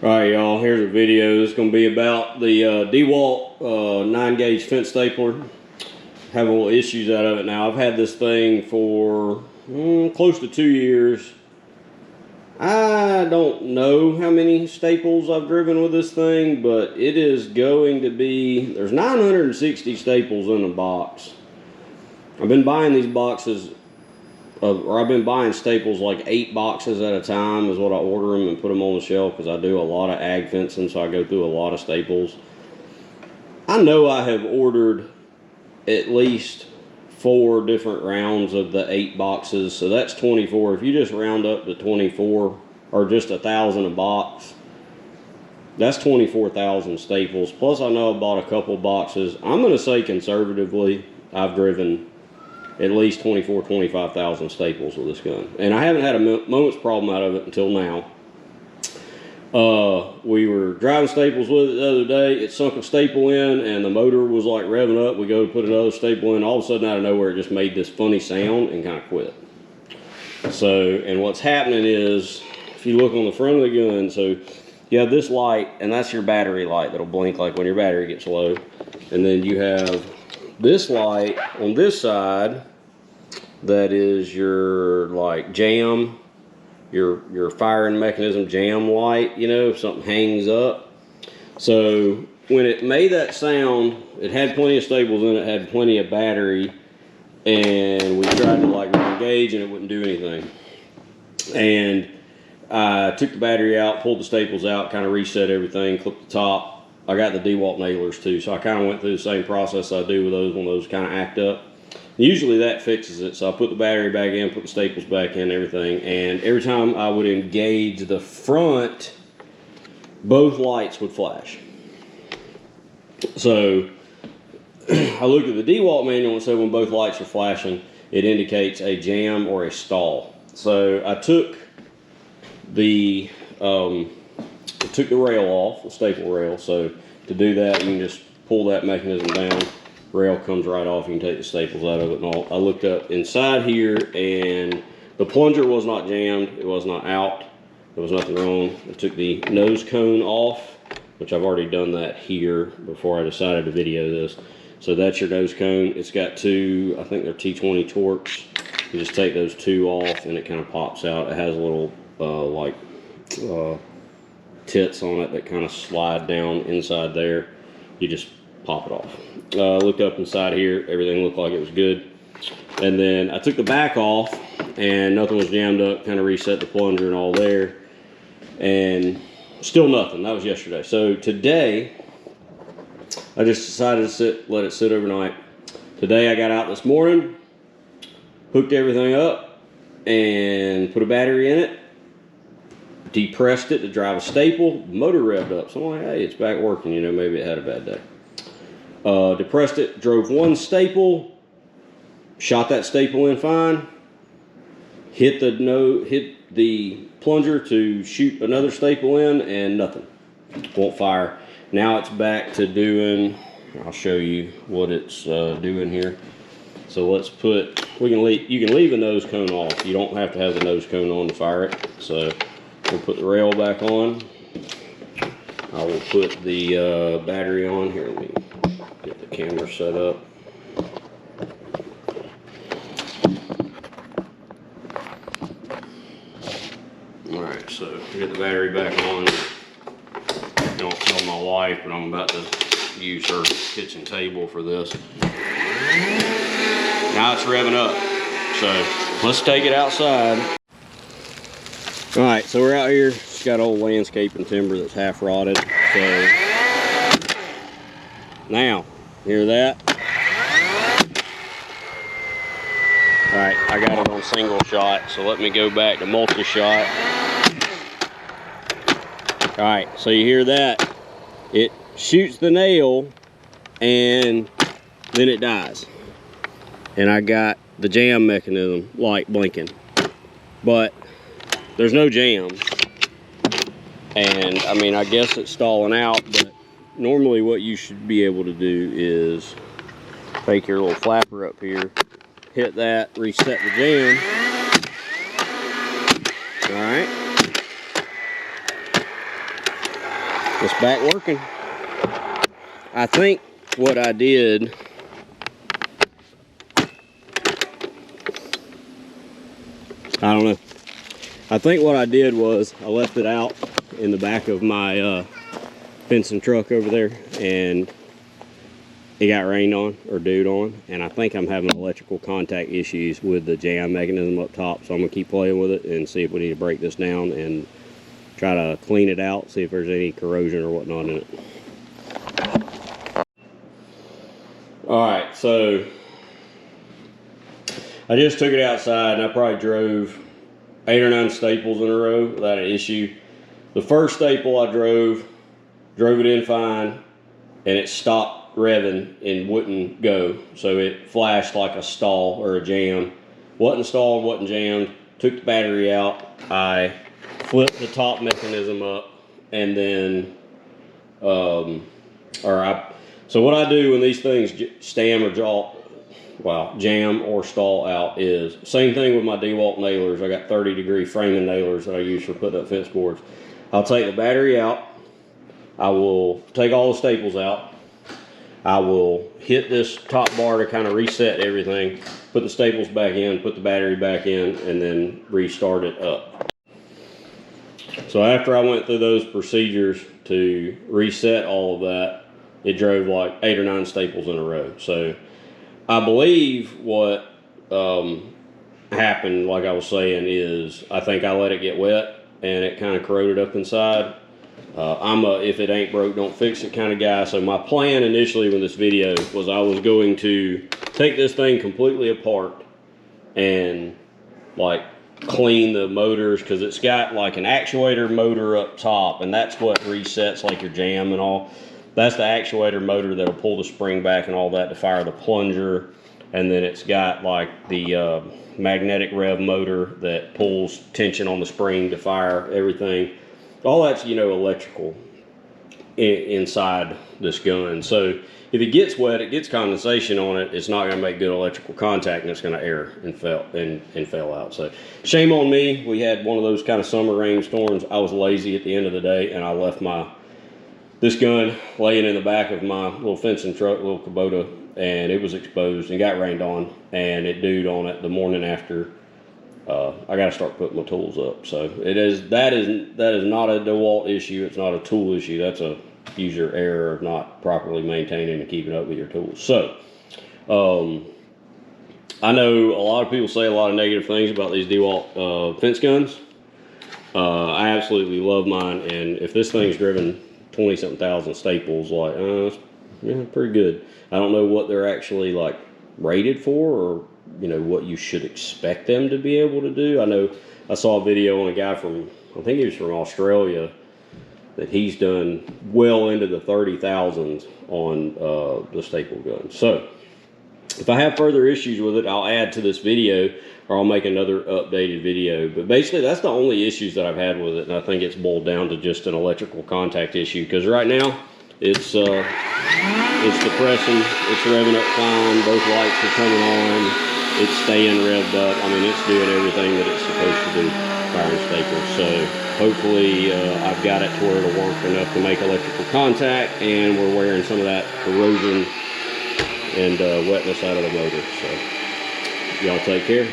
Alright y'all, here's a video. This is going to be about the Dewalt 9-gauge fence stapler. Having a little issues out of it now. I've had this thing for close to 2 years. I don't know how many staples I've driven with this thing, but it is going to be, there's 960 staples in a box. I've been buying these boxes I've been buying staples like 8 boxes at a time is what I order them and put them on the shelf, because I do a lot of ag fencing, so I go through a lot of staples. I know I have ordered at least 4 different rounds of the 8 boxes, so that's 24. If you just round up to 24, or just 1,000 a box, that's 24,000 staples. Plus I know I bought a couple boxes. I'm going to say conservatively I've driven at least 25,000 staples with this gun, and I haven't had a moment's problem out of it until now. We were driving staples with it the other day. It sunk a staple in and the motor was like revving up. We go to put another staple in, all of a sudden out of nowhere it just made this funny sound and kind of quit. So, and what's happening is, if you look on the front of the gun, so you have this light, and that's your battery light that'll blink like when your battery gets low. And then you have this light on this side that is your like jam, your firing mechanism jam light, you know, if something hangs up. So when it made that sound, it had plenty of staples in it, had plenty of battery, and we tried to like re-engage and it wouldn't do anything. And I took the battery out, pulled the staples out, kind of reset everything, clipped the top. I got the Dewalt nailers too, so I kind of went through the same process I do with those when those kind of act up. Usually that fixes it, so I put the battery back in, put the staples back in, everything, and every time I would engage the front, both lights would flash. So I looked at the Dewalt manual and said when both lights are flashing, it indicates a jam or a stall. So I took the rail off, the staple rail. So to do that, you can just pull that mechanism down. Rail comes right off. You can take the staples out of it and all. I looked up inside here, and the plunger was not jammed. It was not out. There was nothing wrong. I took the nose cone off, which I've already done that here before I decided to video this. So that's your nose cone. It's got 2, I think they're T20 Torx. You just take those 2 off, and it kind of pops out. It has a little tits on it that kind of slide down inside there. You just pop it off. Looked up inside here, everything looked like it was good. And then I took the back off and nothing was jammed up, kind of reset the plunger and all there, and still nothing. That was yesterday. So today I just decided to let it sit overnight. Today I got out this morning, hooked everything up and put a battery in it, depressed it to drive a staple. Motor revved up, so I'm like, hey, it's back working, you know, maybe it had a bad day. Depressed it, drove 1 staple, shot that staple in fine, hit the plunger to shoot another staple in, and nothing. Won't fire. Now it's back to doing, I'll show you what it's doing here. So let's put, you can leave the nose cone off. You don't have to have the nose cone on to fire it. So we'll put the rail back on. I will put the battery on here. Let me get the camera set up. Alright, so get the battery back on. Don't tell my wife, but I'm about to use her kitchen table for this. Now it's revving up. So let's take it outside. Alright, so we're out here. It's got old landscaping timber that's half rotted. So now, hear that? Alright, I got it on single shot, so let me go back to multi-shot. Alright, so you hear that? It shoots the nail and then it dies. And I got the jam mechanism light blinking. But there's no jam. And I mean, I guess it's stalling out, but normally what you should be able to do is take your little flapper up here, hit that, reset the jam. Alright. It's back working. I think what I did, I don't know. I think what I did was I left it out in the back of my fencing truck over there, and it got rained on or dewed on, and I think I'm having electrical contact issues with the jam mechanism up top, so I'm gonna keep playing with it and see if we need to break this down and try to clean it out, see if there's any corrosion or whatnot in it. Alright, so I just took it outside and I probably drove 8 or 9 staples in a row without an issue. The first staple I drove it in fine, and it stopped revving and wouldn't go. So it flashed like a stall or a jam. Wasn't stalled, wasn't jammed. Took the battery out. I flipped the top mechanism up, and then, so what I do when these things jam or stall out is, same thing with my Dewalt nailers. I got 30-degree framing nailers that I use for putting up fence boards. I'll take the battery out. I will take all the staples out. I will hit this top bar to kind of reset everything, put the staples back in, put the battery back in, and then restart it up. So after I went through those procedures to reset all of that, it drove like 8 or 9 staples in a row. So I believe what happened, like I was saying, is I think I let it get wet and it kind of corroded up inside. I'm a if it ain't broke, don't fix it kind of guy. So my plan initially with this video was I was going to take this thing completely apart and like clean the motors, because it's got like an actuator motor up top, and that's what resets like your jam and all. That's the actuator motor that'll pull the spring back and all that to fire the plunger. And then it's got like the magnetic rev motor that pulls tension on the spring to fire everything. All that's, you know, electrical inside this gun. So if it gets wet, it gets condensation on it, it's not going to make good electrical contact, and it's going to air and fail out. So shame on me. We had one of those kind of summer rainstorms. I was lazy at the end of the day, and I left this gun laying in the back of my little fencing truck, little Kubota, and it was exposed and got rained on, and it dewed on it the morning after. I got to start putting my tools up. So that is not a DeWalt issue. It's not a tool issue. That's a user error of not properly maintaining and keeping up with your tools. So I know a lot of people say a lot of negative things about these DeWalt fence guns. I absolutely love mine, and if this thing's driven 20-something thousand staples, like yeah, pretty good. I don't know what they're actually like rated for, or you know what you should expect them to be able to do. I know I saw a video on a guy from, I think he was from Australia, that he's done well into the 30,000s on the staple gun. So if I have further issues with it, I'll add to this video, or I'll make another updated video. But basically that's the only issues that I've had with it, and I think it's boiled down to just an electrical contact issue, because right now it's depressing, it's revving up fine, both lights are coming on, it's staying revved up. I mean, it's doing everything that it's supposed to do, firing staples. So hopefully I've got it to where it'll work enough to make electrical contact, and we're wearing some of that corrosion and wetness out of the motor. So y'all take care.